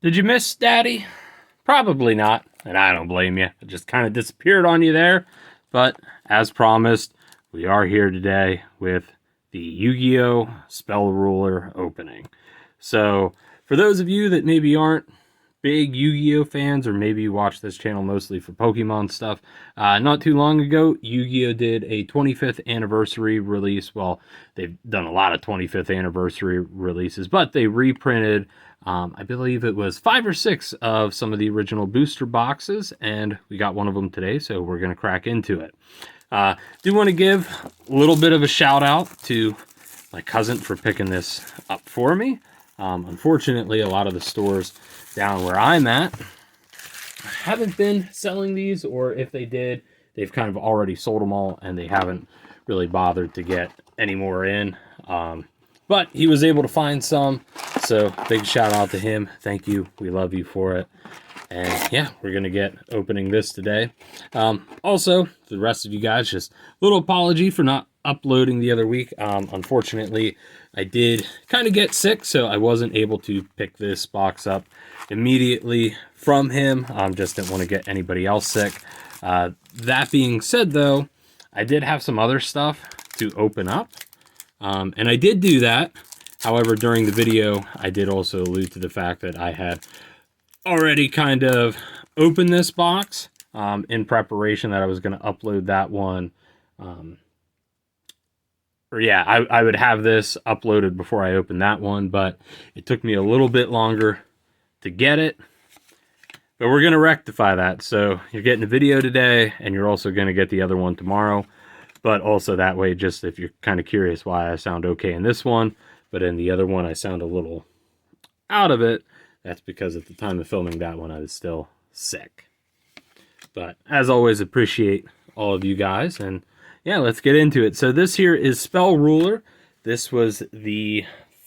Did you miss Daddy? Probably not, and I don't blame you. It just kind of disappeared on you there. But as promised, we are here today with the Yu-Gi-Oh Spell Ruler opening. So, for those of you that maybe aren't big Yu-Gi-Oh fans, or maybe you watch this channel mostly for Pokemon stuff, not too long ago, Yu-Gi-Oh did a 25th anniversary release. Well, they've done a lot of 25th anniversary releases, but they reprinted, I believe it was 5 or 6 of some of the original booster boxes, and we got one of them today, so we're going to crack into it. Do want to give a little bit of a shout out to my cousin for picking this up for me. Unfortunately, a lot of the stores down where I'm at haven't been selling these, or if they did, they've kind of already sold them all and they haven't really bothered to get any more in. But he was able to find some, so big shout out to him. Thank you. We love you for it. And yeah, we're going to get opening this today. Also, for the rest of you guys, just a little apology for not uploading the other week. Unfortunately, I did kind of get sick, so I wasn't able to pick this box up immediately from him. Just didn't want to get anybody else sick. That being said, though, I did have some other stuff to open up. And I did do that. However, during the video, I did also allude to the fact that I had already kind of opened this box in preparation that I was going to upload that one. I would have this uploaded before I opened that one, but it took me a little bit longer to get it. But we're going to rectify that. So you're getting a video today, and you're also going to get the other one tomorrow. But also that way, just if you're kind of curious why I sound okay in this one, but in the other one I sound a little out of it, that's because at the time of filming that one I was still sick. But as always, appreciate all of you guys, and yeah, let's get into it. So this here is Spell Ruler. This was the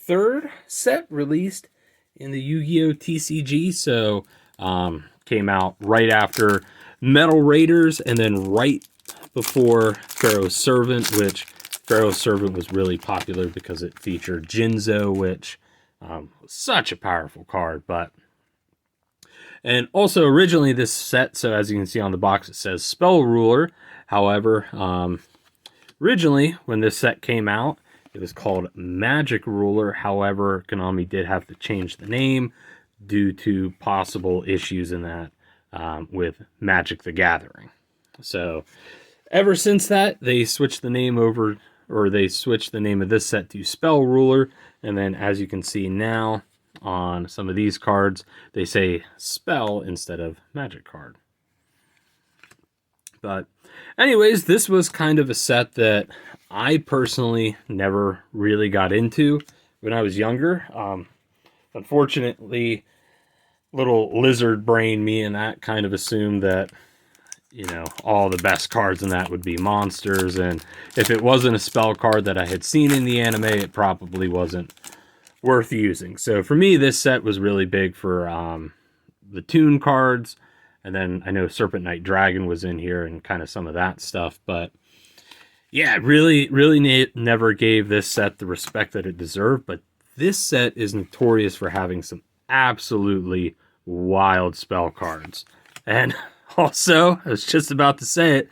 3rd set released in the Yu-Gi-Oh TCG, so came out right after Metal Raiders and then right before Pharaoh's Servant, which Pharaoh's Servant was really popular because it featured Jinzo, which was such a powerful card. And also originally this set, so as you can see on the box, it says Spell Ruler. However, originally when this set came out, it was called Magic Ruler. However, Konami did have to change the name due to possible issues in that with Magic the Gathering. So ever since that, they switched the name over, or they switched the name of this set to Spell Ruler. And then as you can see now on some of these cards, they say Spell instead of Magic card. But anyways, this was kind of a set that I personally never really got into when I was younger. Unfortunately, little lizard brain me and that kind of assumed that, you know, all the best cards in that would be monsters, and if it wasn't a spell card that I had seen in the anime, it probably wasn't worth using. So for me, this set was really big for the Toon cards, and then I know Serpent Knight Dragon was in here and kind of some of that stuff, but yeah, really never gave this set the respect that it deserved. But this set is notorious for having some absolutely wild spell cards. And also, I was just about to say it,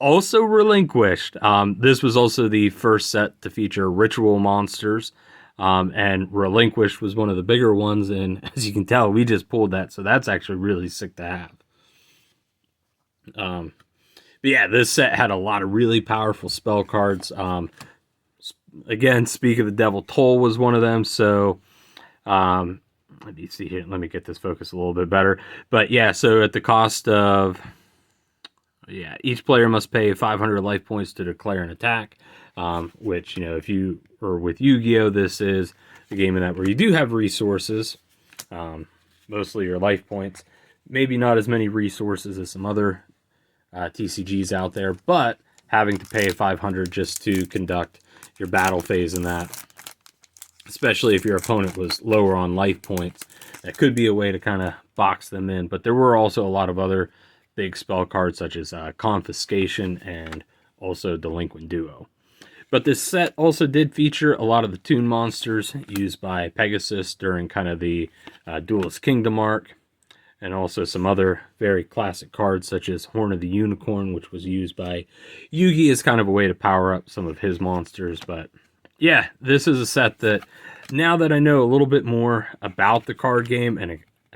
also relinquished. This was also the first set to feature ritual monsters. And relinquished was one of the bigger ones. And as you can tell, we just pulled that. So that's actually really sick to have. But yeah, this set had a lot of really powerful spell cards. Again, Speak of the Devil Toll was one of them. So, let me see here. Let me get this focus a little bit better. But yeah, so at the cost of, yeah, each player must pay 500 life points to declare an attack. Which, you know, if you, or with Yu-Gi-Oh, this is a game in that where you do have resources, mostly your life points. Maybe not as many resources as some other TCGs out there, but having to pay 500 just to conduct your battle phase in that, especially if your opponent was lower on life points, that could be a way to kind of box them in. But there were also a lot of other big spell cards such as Confiscation and also Delinquent Duo. But this set also did feature a lot of the toon monsters used by Pegasus during kind of the Duelist Kingdom arc, and also some other very classic cards such as Horn of the Unicorn, which was used by Yugi as kind of a way to power up some of his monsters. But yeah, this is a set that, now that I know a little bit more about the card game and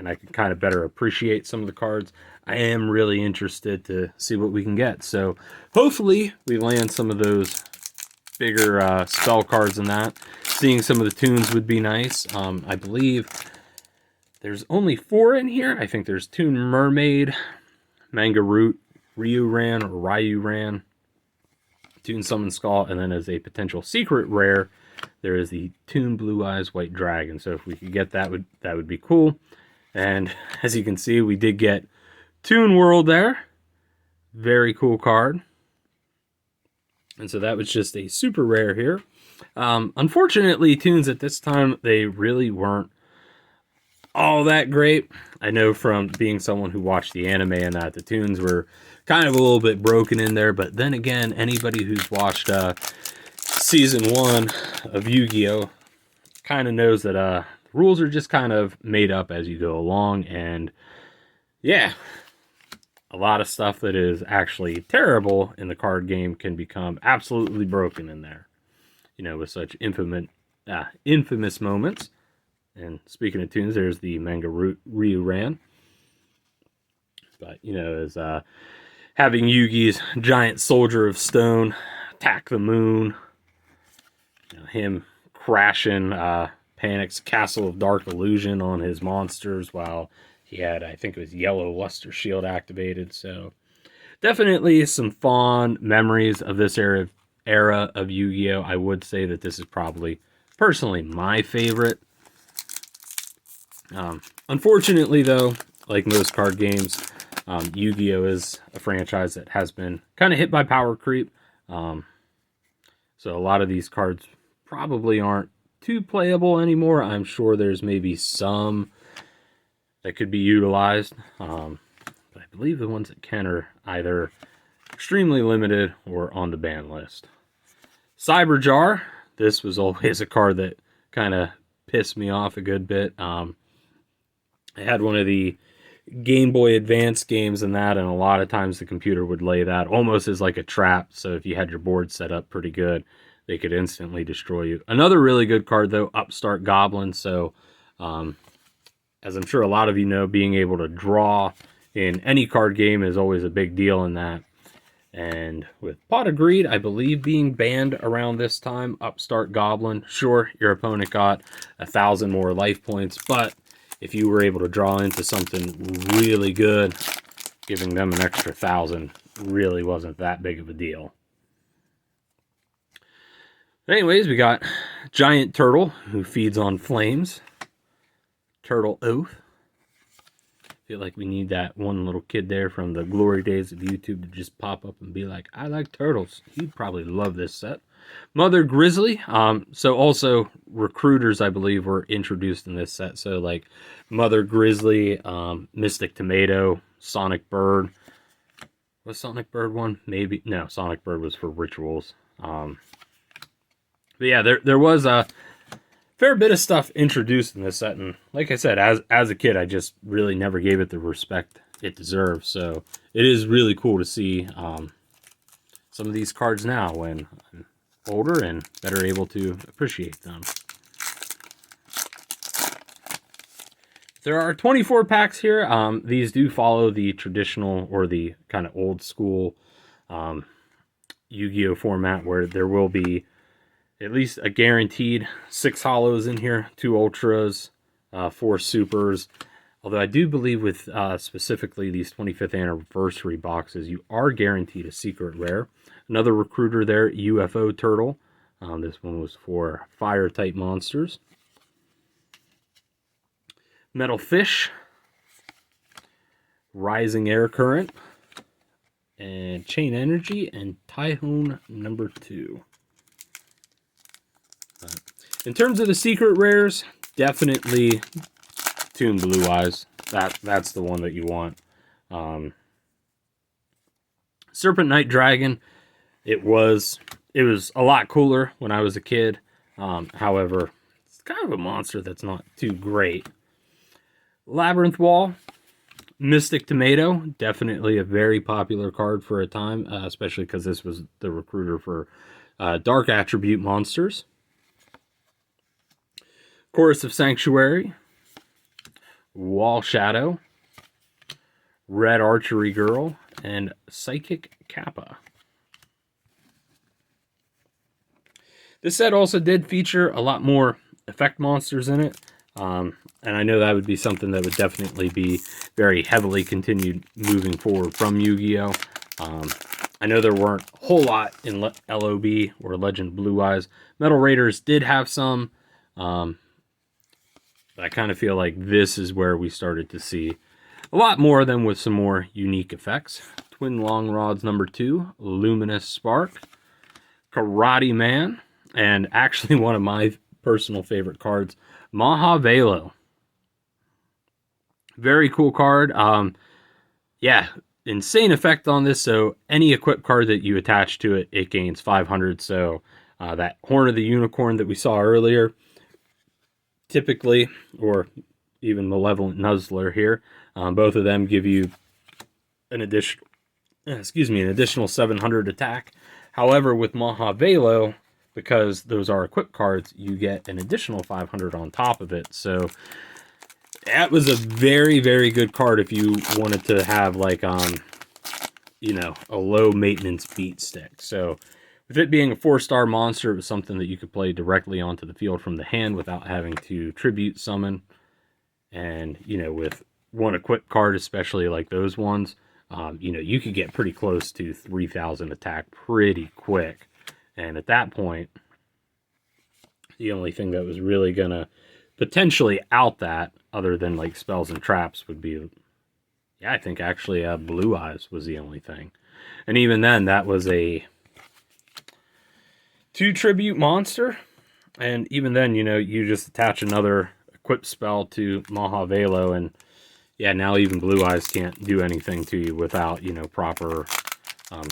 I can kind of better appreciate some of the cards, I am really interested to see what we can get. So hopefully we land some of those bigger spell cards in that. Seeing some of the toons would be nice. I believe there's only 4 in here. I think there's Toon Mermaid, Manga Root, Ryu-Ran or Ryu-Ran, Toon Summon Skull, and then as a potential secret rare, there is the Toon Blue Eyes White Dragon. So if we could get that, would be cool. And as you can see, we did get Toon World there. Very cool card. And so that was just a super rare here. Unfortunately, toons at this time, they really weren't all that great. I know from being someone who watched the anime and that the toons were kind of a little bit broken in there. But then again, anybody who's watched season 1 of Yu-Gi-Oh kind of knows that the rules are just kind of made up as you go along. And yeah, a lot of stuff that is actually terrible in the card game can become absolutely broken in there. You know, with such infamous moments. And speaking of toons, there's the Manga Ryu-Ran. But, you know, as having Yugi's giant soldier of stone attack the moon. You know, him crashing Panic's Castle of Dark Illusion on his monsters while he had, I think it was Yellow Luster Shield activated. So definitely some fond memories of this era of Yu-Gi-Oh! I would say that this is probably, personally, my favorite. Unfortunately, though, like most card games, Yu-Gi-Oh! Is a franchise that has been kind of hit by power creep. So a lot of these cards probably aren't too playable anymore. I'm sure there's maybe some that could be utilized. But I believe the ones that can are either extremely limited or on the ban list. Cyberjar. This was always a card that kind of pissed me off a good bit. I had one of the Game Boy Advance games and that, and a lot of times the computer would lay that almost as like a trap. So if you had your board set up pretty good, they could instantly destroy you. Another really good card, though, Upstart Goblin. So, as I'm sure a lot of you know, being able to draw in any card game is always a big deal in that. And with Pot of Greed, I believe, being banned around this time, Upstart Goblin, sure, your opponent got 1,000 more life points, but if you were able to draw into something really good, giving them an extra 1,000 really wasn't that big of a deal. Anyways, we got Giant Turtle, who feeds on flames. Turtle Oath. Feel like we need that one little kid there from the glory days of YouTube to just pop up and be like, I like turtles. He'd probably love this set. Mother Grizzly. So also recruiters, I believe, were introduced in this set. So like Mother Grizzly, Mystic Tomato, Sonic Bird. Was Sonic Bird one? Maybe. No, Sonic Bird was for rituals. But yeah, there was a fair bit of stuff introduced in this set, and like I said, as a kid, I just really never gave it the respect it deserves. So it is really cool to see some of these cards now when I'm older and better able to appreciate them. There are 24 packs here. These do follow the traditional or the kind of old school Yu-Gi-Oh format, where there will be at least a guaranteed 6 holos in here, 2 ultras, 4 supers. Although I do believe with specifically these 25th anniversary boxes, you are guaranteed a secret rare. Another recruiter there, UFO Turtle. This one was for fire type monsters. Metal Fish, Rising Air Current, and Chain Energy, and Typhoon number 2. In terms of the secret rares, definitely Toon Blue Eyes. That's the one that you want. Serpent Knight Dragon, it was it was a lot cooler when I was a kid. However, it's kind of a monster that's not too great. Labyrinth Wall, Mystic Tomato, definitely a very popular card for a time, especially because this was the recruiter for dark attribute monsters. Chorus of Sanctuary, Wall Shadow, Red Archery Girl, and Psychic Kappa. This set also did feature a lot more effect monsters in it, and I know that would be something that would definitely be very heavily continued moving forward from Yu-Gi-Oh! I know there weren't a whole lot in LOB or Legend of Blue Eyes. Metal Raiders did have some, but I kind of feel like this is where we started to see a lot more of them with some more unique effects. Twin Long Rods #2, Luminous Spark, Karate Man, and actually one of my personal favorite cards, Mahavelo. Very cool card. Yeah, insane effect on this. So any equipped card that you attach to it, it gains 500. So that Horn of the Unicorn that we saw earlier, typically, or even Malevolent Nuzzler here, both of them give you an additional, an additional 700 attack. However, with Mahavelo, because those are equipped cards, you get an additional 500 on top of it. So that was a very, very good card if you wanted to have like, you know, a low maintenance beat stick. So with it being a 4-star monster, it was something that you could play directly onto the field from the hand without having to tribute summon. And, you know, with one equipped card, especially like those ones, you know, you could get pretty close to 3,000 attack pretty quick. And at that point, the only thing that was really going to potentially out that, other than like spells and traps, would be, yeah, I think actually Blue Eyes was the only thing. And even then, that was a 2 tribute monster. And even then, you know, you just attach another equipped spell to Mahavelo, and yeah, now even Blue Eyes can't do anything to you without, you know, proper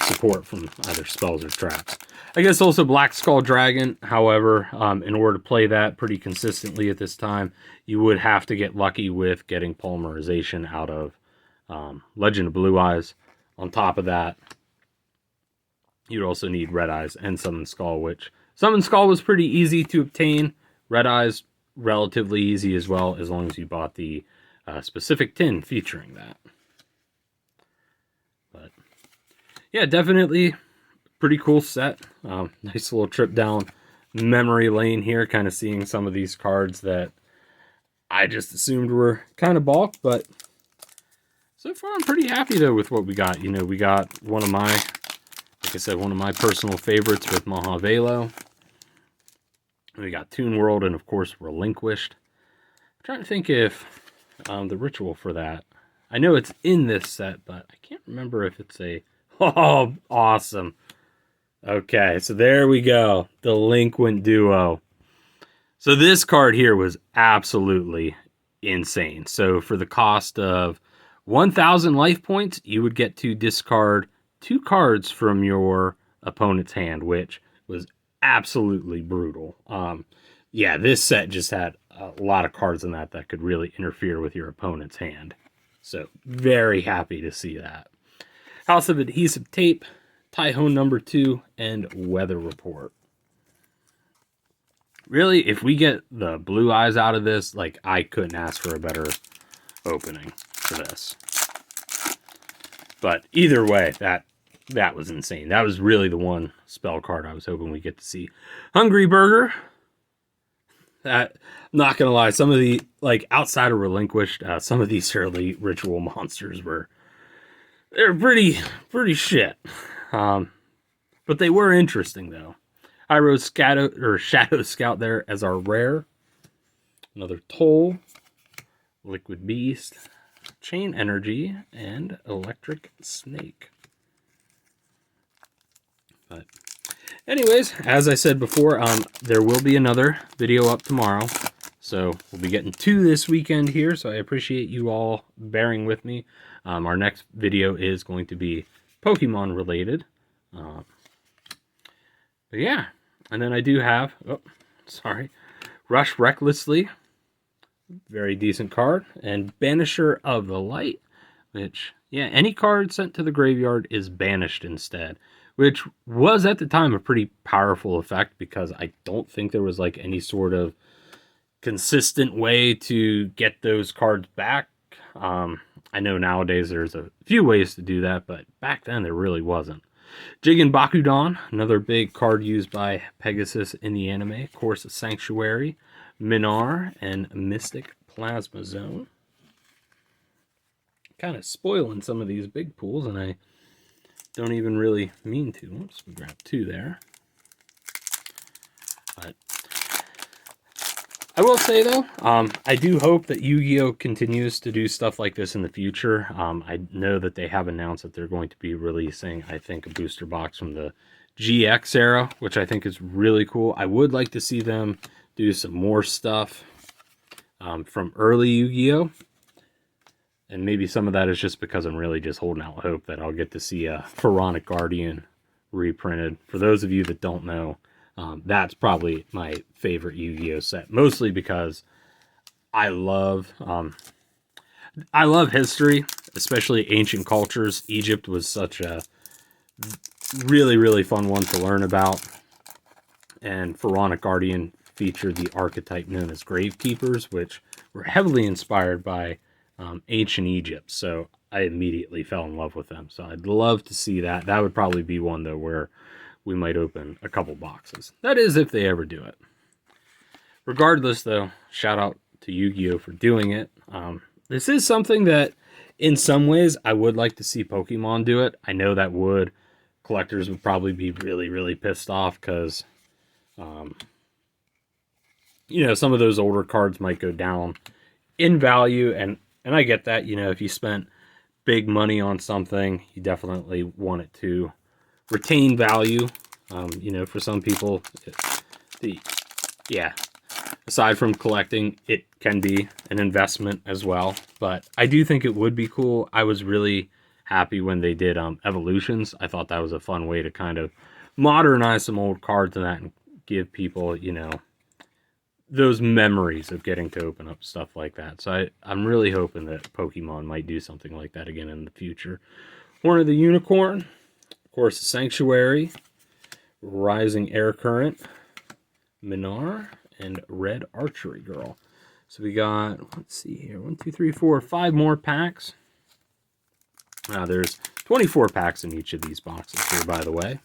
support from either spells or traps. I guess also Black Skull Dragon, however, in order to play that pretty consistently at this time, you would have to get lucky with getting Polymerization out of Legend of Blue Eyes. On top of that, you'd also need Red Eyes and Summon Skull, which Summon Skull was pretty easy to obtain. Red Eyes, relatively easy as well, as long as you bought the specific tin featuring that. But yeah, definitely pretty cool set. Nice little trip down memory lane here, kind of seeing some of these cards that I just assumed were kind of bulk, but so far I'm pretty happy though with what we got. You know, we got one of my, like I said, one of my personal favorites with Mahavelo. We got Toon World and of course Relinquished. I'm trying to think if the ritual for that, I know it's in this set, but I can't remember if it's a, oh, awesome. Okay, so there we go. Delinquent Duo. So this card here was absolutely insane. So for the cost of 1,000 life points, you would get to discard 2 cards from your opponent's hand, which was absolutely brutal. Yeah, this set just had a lot of cards in that could really interfere with your opponent's hand. So very happy to see that. House of Adhesive Tape, Taihon #2, and Weather Report. Really, if we get the Blue Eyes out of this, like, I couldn't ask for a better opening for this. But either way, that was insane. That was really the one spell card I was hoping we get to see. Hungry Burger. That, I'm not gonna lie, some of the, like, outside of Relinquished, some of these early ritual monsters they're pretty shit. But they were interesting though. I wrote Shadow Scout there as our rare. Another Toll, Liquid Beast, Chain Energy, and Electric Snake. But anyways, as I said before, there will be another video up tomorrow. So we'll be getting 2 this weekend here, so I appreciate you all bearing with me. Our next video is going to be Pokemon related. But yeah, and then I do have, oh, sorry, Rush Recklessly, very decent card, and Banisher of the Light, which, yeah, any card sent to the graveyard is banished instead, which was at the time a pretty powerful effect because I don't think there was like any sort of consistent way to get those cards back. I know nowadays there's a few ways to do that, but back then there really wasn't. Jigen Bakudan, another big card used by Pegasus in the anime. Of course, Sanctuary, Minar, and Mystic Plasma Zone. Kind of spoiling some of these big pools, and I don't even really mean to. Oops, we grab two there. But I will say, though, I do hope that Yu-Gi-Oh continues to do stuff like this in the future. I know that they have announced that they're going to be releasing, I think, a booster box from the GX era, which I think is really cool. I would like to see them do some more stuff from early Yu-Gi-Oh! And maybe some of that is just because I'm really just holding out hope that I'll get to see a Pharaonic Guardian reprinted. For those of you that don't know, that's probably my favorite Yu-Gi-Oh set, mostly because I love history, especially ancient cultures. Egypt was such a really, really fun one to learn about, and Pharaonic Guardian featured the archetype known as Gravekeepers, which were heavily inspired by ancient Egypt, so I immediately fell in love with them. So I'd love to see that. That would probably be one, though, where we might open a couple boxes. That is, if they ever do it. Regardless, though, shout out to Yu-Gi-Oh! For doing it. This is something that, in some ways, I would like to see Pokemon do it. I know that collectors would probably be really, really pissed off because, you know, some of those older cards might go down in value, and I get that. You know, if you spent big money on something, you definitely want it to retain value. You know, for some people, aside from collecting, it can be an investment as well. But I do think it would be cool. I was really happy when they did evolutions. I thought that was a fun way to kind of modernize some old cards and that, and give people, you know, those memories of getting to open up stuff like that. So I'm really hoping that Pokemon might do something like that again in the future. Horn of the Unicorn, of course, the Sanctuary, Rising Air Current, Minar, and Red Archery Girl. So we got, let's see here, 1, 2, 3, 4, 5 more packs. Now there's 24 packs in each of these boxes here, by the way.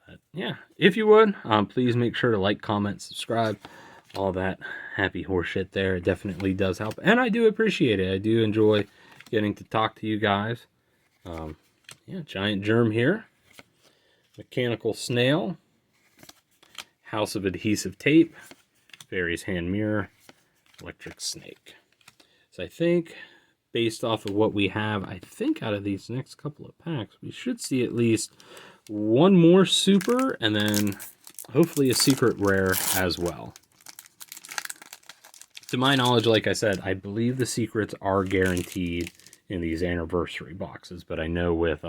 But yeah, if you would, please make sure to like, comment, subscribe, all that happy horseshit there. It definitely does help, and I do appreciate it. I do enjoy getting to talk to you guys. Yeah, Giant Germ here. Mechanical Snail. House of Adhesive Tape. Fairy's Hand Mirror. Electric Snake. So I think, based off of what we have, I think out of these next couple of packs, we should see at least one more super, and then hopefully a secret rare as well. To my knowledge, like I said, I believe the secrets are guaranteed in these anniversary boxes, but I know with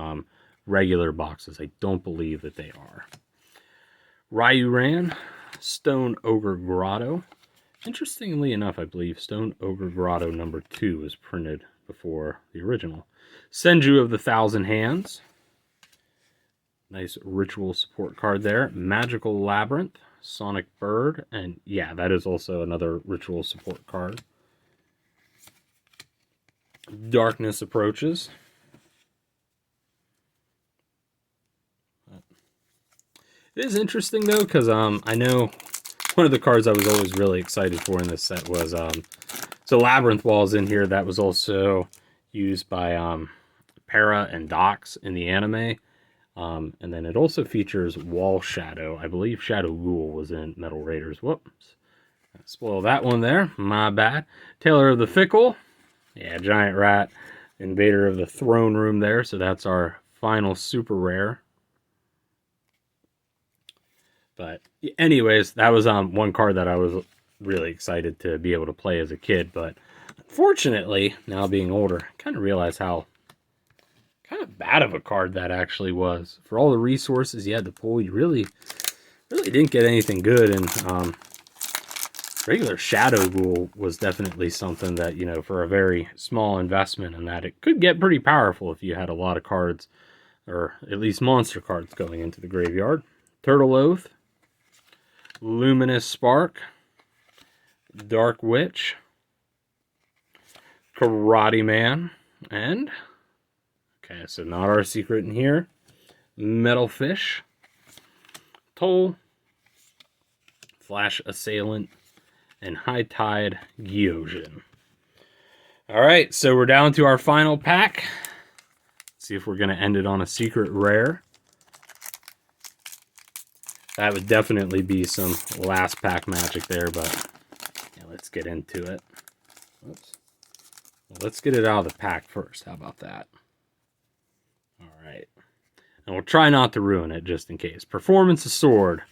regular boxes, I don't believe that they are. Ryuran, Stone Ogre Grotto. Interestingly enough, I believe Stone Ogre Grotto number 2 was printed before the original. Senju of the Thousand Hands. Nice ritual support card there. Magical Labyrinth, Sonic Bird, and yeah, that is also another ritual support card. Darkness Approaches. It is interesting, though, because I know one of the cards I was always really excited for in this set was, so Labyrinth Wall's in here. That was also used by Para and Dox in the anime. And then it also features Wall Shadow. I believe Shadow Ghoul was in Metal Raiders. Whoops. Spoil that one there. My bad. Tailor of the Fickle. Yeah, Giant Rat. Invader of the Throne Room there. So that's our final super rare. But anyways, that was one card that I was really excited to be able to play as a kid. But unfortunately, now being older, I kind of realize how Kind of bad of a card that actually was. For all the resources you had to pull, you really didn't get anything good. And regular Shadow Rule was definitely something that, you know, for a very small investment, and that it could get pretty powerful if you had a lot of cards, or at least monster cards, going into the graveyard. Turtle Oath, Luminous Spark, Dark Witch, Karate Man, and, okay, so not our secret in here, Metal Fish, Toll, Flash Assailant, and High Tide Gyojin. Alright, so we're down to our final pack. Let's see if we're going to end it on a secret rare. That would definitely be some last pack magic there, but yeah, let's get into it. Oops. Well, let's get it out of the pack first. How about that? Alright. And we'll try not to ruin it just in case. Performance of Sword,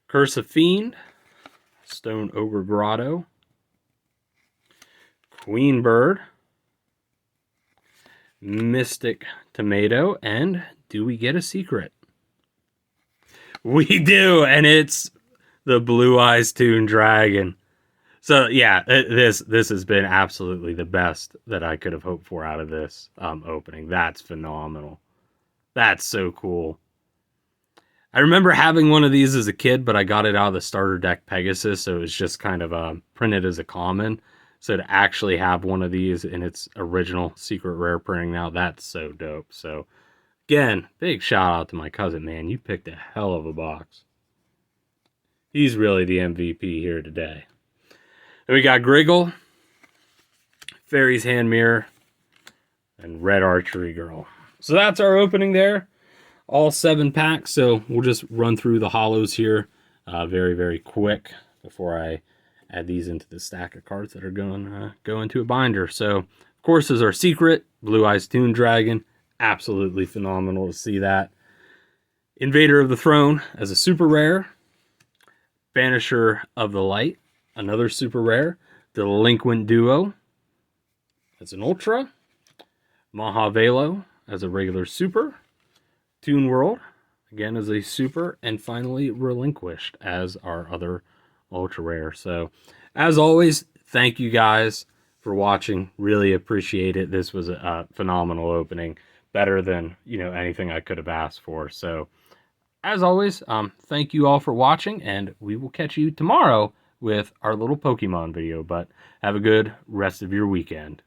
Curse of Fiend, Stone Ogre Grotto, Queen Bird, Mystic Tomato, and do we get a secret? We do, and it's the Blue Eyes Toon Dragon. So yeah, this has been absolutely the best that I could have hoped for out of this opening. That's phenomenal. That's so cool. I remember having one of these as a kid, but I got it out of the starter deck Pegasus, so it was just kind of printed as a common. So to actually have one of these in its original secret rare printing now, that's so dope. So again, big shout out to my cousin, man. You picked a hell of a box. He's really the MVP here today. Then we got Griggle, Fairy's Hand Mirror, and Red Archery Girl. So that's our opening there. All 7 packs, so we'll just run through the holos here very, very quick before I add these into the stack of cards that are going to go into a binder. So, of course, is our secret, Blue Eyes Toon Dragon. Absolutely phenomenal to see that. Invader of the Throne as a super rare. Banisher of the Light, another super rare. Delinquent Duo as an ultra. Mahavelo as a regular super. Toon World, again, as a super, and finally Relinquished as our other ultra rare. So, as always, thank you guys for watching. Really appreciate it. This was a phenomenal opening, better than, you know, anything I could have asked for. So, as always, thank you all for watching, and we will catch you tomorrow with our little Pokemon video. But have a good rest of your weekend.